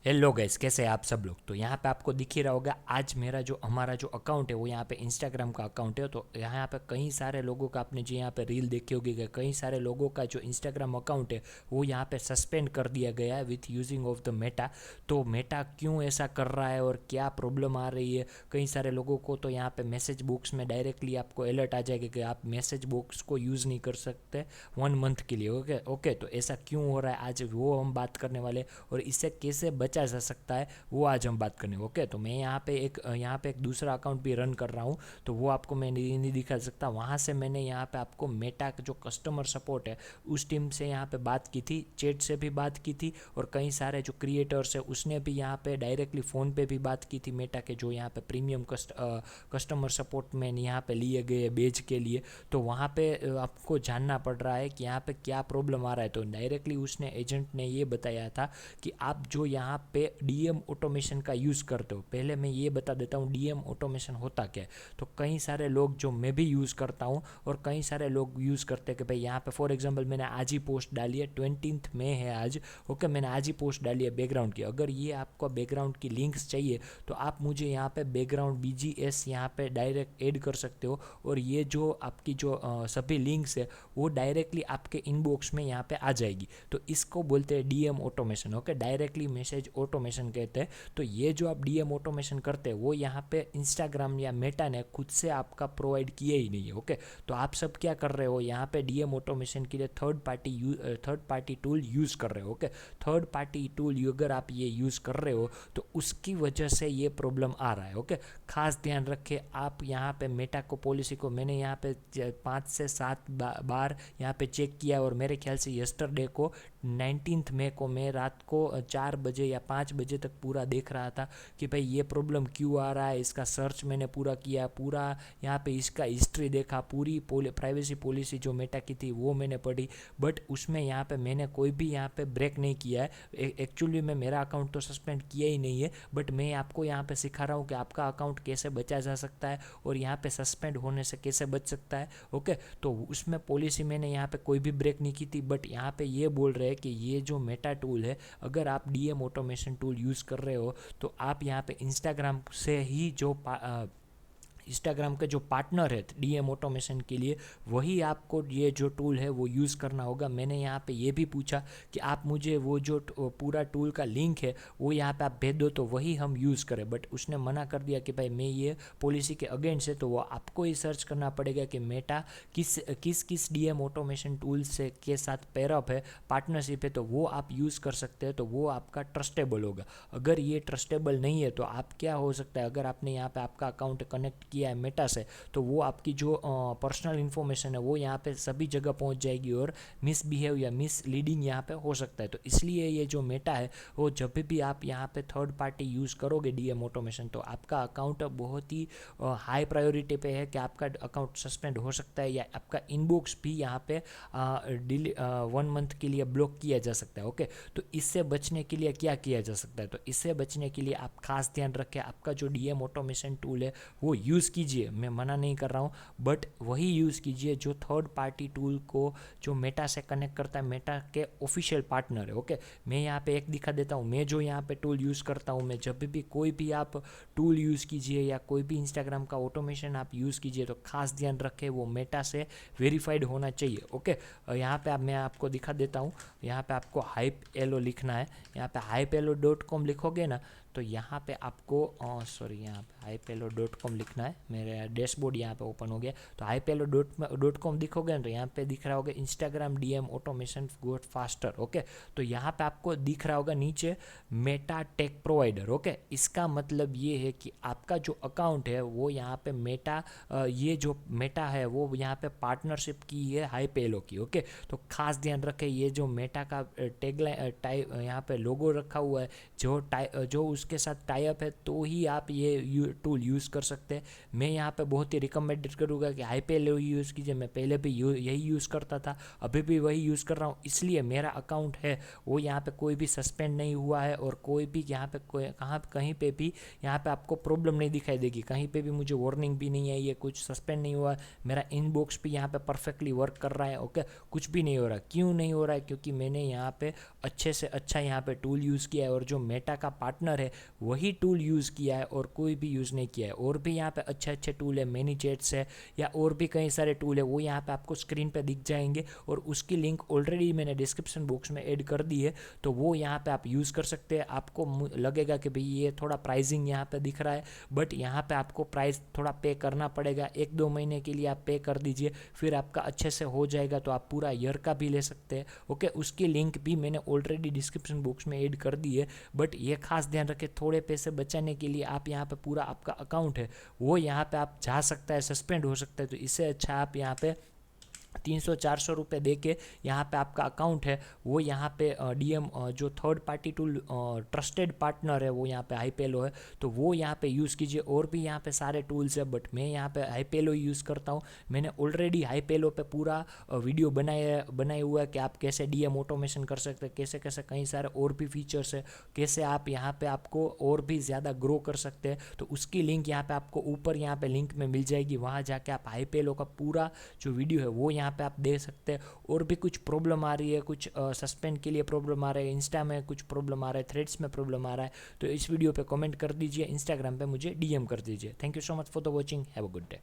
Hello guys, कैसे हैं आप सब लोग। तो यहाँ पे आपको दिख ही रहा होगा, आज मेरा जो हमारा जो अकाउंट है वो यहाँ पे इंस्टाग्राम का अकाउंट है। तो यहाँ पे कई सारे लोगों का, आपने जो यहाँ पे रील देखी होगी कि कई सारे लोगों का जो इंस्टाग्राम अकाउंट है वो यहाँ पे सस्पेंड कर दिया गया है with using of the Meta. तो मेटा क्यों ऐसा कर रहा है और क्या प्रॉब्लम आ रही है, कई सारे लोगों को तो यहाँ पे मैसेज बॉक्स में डायरेक्टली आपको अलर्ट आ जाएगा कि आप मैसेज बॉक्स को यूज़ नहीं कर सकते 1 मंथ के लिए। ओके ओके, तो ऐसा क्यों हो रहा है आज वो हम बात करने वाले, और इससे कैसे बचा जा सकता है वो आज हम बात करने। ओके, तो मैं यहाँ पे एक दूसरा अकाउंट भी रन कर रहा हूँ, तो वो आपको मैं नहीं दिखा सकता। वहाँ से मैंने यहाँ पे आपको मेटा का जो कस्टमर सपोर्ट है उस टीम से यहाँ पे बात की थी, चैट से भी बात की थी, और कई सारे जो क्रिएटर्स है उसने भी यहाँ पे डायरेक्टली फ़ोन पे भी बात की थी मेटा के जो यहाँ पे प्रीमियम कस्टमर सपोर्ट में यहाँ पे लिए गए बेच के लिए। तो वहाँ पे आपको जानना पड़ रहा है कि यहाँ पे क्या प्रॉब्लम आ रहा है। तो डायरेक्टली उसने एजेंट ने ये बताया था कि आप जो यहाँ पे डीएम ऑटोमेशन का यूज़ करते हो, पहले मैं ये बता देता हूँ डीएम ऑटोमेशन होता क्या है। तो कई सारे लोग, जो मैं भी यूज़ करता हूँ और कई सारे लोग यूज़ करते हैं कि भाई यहाँ पे फॉर एग्जांपल मैंने आज ही पोस्ट डाली है, 20 मई है आज। ओके, मैंने आज ही पोस्ट डाली है बैकग्राउंड की। अगर ये आपको बैकग्राउंड की लिंक्स चाहिए तो आप मुझे यहाँ पे बैकग्राउंड BGS यहाँ पे डायरेक्ट ऐड कर सकते हो, और ये जो आपकी जो सभी लिंक्स है वो डायरेक्टली आपके इनबॉक्स में यहाँ पे आ जाएगी। तो इसको बोलते हैं DM automation. Okay, directly message automation कहते हैं। तो ये जो आप डीएम ऑटोमेशन करते हैं वो यहाँ पे इंस्टाग्राम या मेटा ने खुद से आपका प्रोवाइड किया ही नहीं है। ओके, तो आप सब क्या कर रहे हो, यहाँ पे डीएम ऑटोमेशन के लिए थर्ड पार्टी टूल यूज़ कर रहे हो। ओके, थर्ड पार्टी टूल अगर आप ये यूज़ कर रहे हो तो उसकी वजह से ये प्रॉब्लम आ रहा है। ओके, खास ध्यान रखें आप यहाँ पे मेटा को पॉलिसी को, मैंने यहाँ पे 5 से 7 बार यहाँ पे चेक किया, और मेरे ख्याल से यस्टरडे को 19 मई को मैं रात को 4 बजे या 5 बजे तक पूरा देख रहा था कि भाई ये प्रॉब्लम क्यों आ रहा है। इसका सर्च मैंने पूरा किया, पूरा यहाँ पे इसका हिस्ट्री देखा, पूरी प्राइवेसी पॉलिसी जो मेटा की थी वो मैंने पढ़ी, बट उसमें यहाँ पे मैंने कोई भी यहाँ पे ब्रेक नहीं किया है। एक्चुअली में मेरा अकाउंट तो सस्पेंड किया ही नहीं है, बट मैं आपको यहाँ पे सिखा रहा हूँ कि आपका अकाउंट कैसे बचा जा सकता है और यहाँ पे सस्पेंड होने से कैसे बच सकता है। ओके, तो उसमें पॉलिसी मैंने यहाँ पे कोई भी ब्रेक नहीं की थी, बट यहाँ पे ये बोल रहे हैं कि ये जो मेटा टूल है, अगर आप डीएम ऑटोमेशन टूल यूज़ कर रहे हो तो आप यहाँ पे इंस्टाग्राम से ही जो इंस्टाग्राम के जो पार्टनर है डीएम ऑटोमेशन के लिए, वही आपको ये जो टूल है वो यूज़ करना होगा। मैंने यहाँ पे ये भी पूछा कि आप मुझे वो जो पूरा टूल का लिंक है वो यहाँ पे आप भेज दो तो वही हम यूज़ करें, बट उसने मना कर दिया कि भाई मैं ये पॉलिसी के अगेंस्ट है। तो वो आपको ही सर्च करना पड़ेगा कि मेटा किस किस किस डीएम ऑटोमेशन टूल से के साथ पेयरअप है, पार्टनरशिप है, तो वो आप यूज़ कर सकते हैं, तो वो आपका ट्रस्टेबल होगा। अगर ये ट्रस्टेबल नहीं है तो आप क्या हो सकता है, अगर आपने यहाँ पे आपका अकाउंट कनेक्ट किया है मेटा से, तो वो आपकी जो पर्सनल इन्फॉर्मेशन है वो यहाँ पे सभी जगह पहुँच जाएगी और मिसबिहेव या मिसलीडिंग यहाँ पे हो सकता है। तो इसलिए ये जो मेटा है वो जब भी आप यहाँ पे थर्ड पार्टी यूज़ करोगे डीएम ऑटोमेशन, तो आपका अकाउंट बहुत ही हाई प्रायोरिटी पे है कि आपका अकाउंट सस्पेंड हो सकता है, या आपका इनबॉक्स भी यहाँ पे 1 मंथ के लिए ब्लॉक किया जा सकता है। ओके, तो इससे बचने के लिए क्या किया जा सकता है, तो इससे बचने के लिए आप खास ध्यान रखें, आपका जो डीएम ऑटोमेशन टूल है वो यूज़ कीजिए, मैं मना नहीं कर रहा हूँ, बट वही यूज़ कीजिए जो थर्ड पार्टी टूल को जो मेटा से कनेक्ट करता है, मेटा के ऑफिशियल पार्टनर है। ओके, मैं यहाँ पे एक दिखा देता हूँ, मैं जो यहाँ पे टूल यूज़ करता हूँ, मैं जब भी कोई भी आप टूल यूज़ कीजिए या कोई भी इंस्टाग्राम का ऑटोमेशन आप यूज़ कीजिए तो खास ध्यान रखें वो मेटा से वेरीफाइड होना चाहिए। ओके, यहाँ पे मैं आपको दिखा देता हूँ, यहाँ पे आपको हाइप एलो लिखना है, यहाँ पे hypeelo.com लिखोगे ना तो यहाँ पे आपको सॉरी यहाँ पे hypeelo.com लिखना है। मेरे डैशबोर्ड यहाँ पे ओपन हो गया, तो hypeelo.com दिखोगे ना तो यहाँ पे दिख रहा होगा इंस्टाग्राम डीएम ऑटोमेशन गोट फास्टर। ओके, तो यहाँ पे आपको दिख रहा होगा नीचे मेटा टेक प्रोवाइडर। ओके, इसका मतलब ये है कि आपका जो अकाउंट है वो यहाँ पे मेटा ये जो मेटा है वो यहाँ पे पार्टनरशिप की है hypeelo की। ओके, तो खास ध्यान रखें ये जो मेटा का टैगलाइन टाइप यहाँ पे लोगो रखा हुआ है, जो उसके साथ टाई अप है तो ही आप ये टूल यूज़ कर सकते हैं। मैं यहाँ पे बहुत ही रिकमेंडेड करूँगा कि हाईपेलो यूज़ कीजिए। मैं पहले भी यही यूज़ करता था, अभी भी वही यूज़ कर रहा हूँ, इसलिए मेरा अकाउंट है वो यहाँ पे कोई भी सस्पेंड नहीं हुआ है और कोई भी यहाँ पे कहीं पे भी यहाँ पे आपको प्रॉब्लम नहीं दिखाई देगी। कहीं पे भी मुझे वार्निंग भी नहीं आई है, कुछ सस्पेंड नहीं हुआ है, मेरा इनबॉक्स भी यहाँ पे परफेक्टली वर्क कर रहा है। ओके, कुछ भी नहीं हो रहा। क्यों नहीं हो रहा है? क्योंकि मैंने यहाँ पे अच्छे से अच्छा यहाँ पे टूल यूज़ किया है और जो मेटा का पार्टनर है वही टूल यूज़ किया है और कोई भी यूज़ नहीं किया है। और भी यहाँ पे अच्छे अच्छे टूल है, मैनी चैट्स है या और भी कई सारे टूल है, वो यहाँ पे आपको स्क्रीन पे दिख जाएंगे और उसकी लिंक ऑलरेडी मैंने डिस्क्रिप्शन बॉक्स में ऐड कर दी है, तो वो यहाँ पे आप यूज़ कर सकते हैं। आपको लगेगा कि भाई ये थोड़ा प्राइसिंग यहाँ पे दिख रहा है, बट यहाँ पे आपको प्राइस थोड़ा पे करना पड़ेगा। 1-2 महीने के लिए आप पे कर दीजिए, फिर आपका अच्छे से हो जाएगा, तो आप पूरा ईयर का भी ले सकते हैं। ओके, उसकी लिंक भी मैंने ऑलरेडी डिस्क्रिप्शन बॉक्स में ऐड कर दी है। बट ये खास ध्यान रखें, थोड़े पैसे बचाने के लिए आप यहाँ पे पूरा आपका अकाउंट है वो यहाँ पे आप जा सकता है, सस्पेंड हो सकता है। तो इससे अच्छा आप यहाँ पे 300-400 रुपये दे के यहाँ पे आपका अकाउंट है वो यहाँ पे डीएम जो third party tool trusted partner है वो यहाँ पे हाईपेलो है, तो वो यहाँ पे यूज़ कीजिए। और भी यहाँ पे सारे टूल्स है, बट मैं यहाँ पे हाईपेलो यूज़ करता हूँ। मैंने ऑलरेडी हाईपेलो पे पूरा वीडियो बनाए हुआ है कि आप कैसे डीएम ऑटोमेशन कर सकते हैं, कैसे कैसे कई सारे और भी फीचर्स है, कैसे आप यहाँ पे आपको और भी ज़्यादा ग्रो कर सकते हैं। तो उसकी लिंक यहाँ पे आपको ऊपर यहाँ पे लिंक में मिल जाएगी, वहाँ जाके आप हाईपेलो का पूरा जो वीडियो है वो यहाँ पे आप दे सकते हैं। और भी कुछ प्रॉब्लम आ रही है, कुछ सस्पेंड के लिए प्रॉब्लम आ रहा है, इंस्टा में कुछ प्रॉब्लम आ रहा है, थ्रेड्स में प्रॉब्लम आ रहा है, तो इस वीडियो पे कमेंट कर दीजिए, इंस्टाग्राम पे मुझे डीएम कर दीजिए। Thank you so much for the watching, have a good day.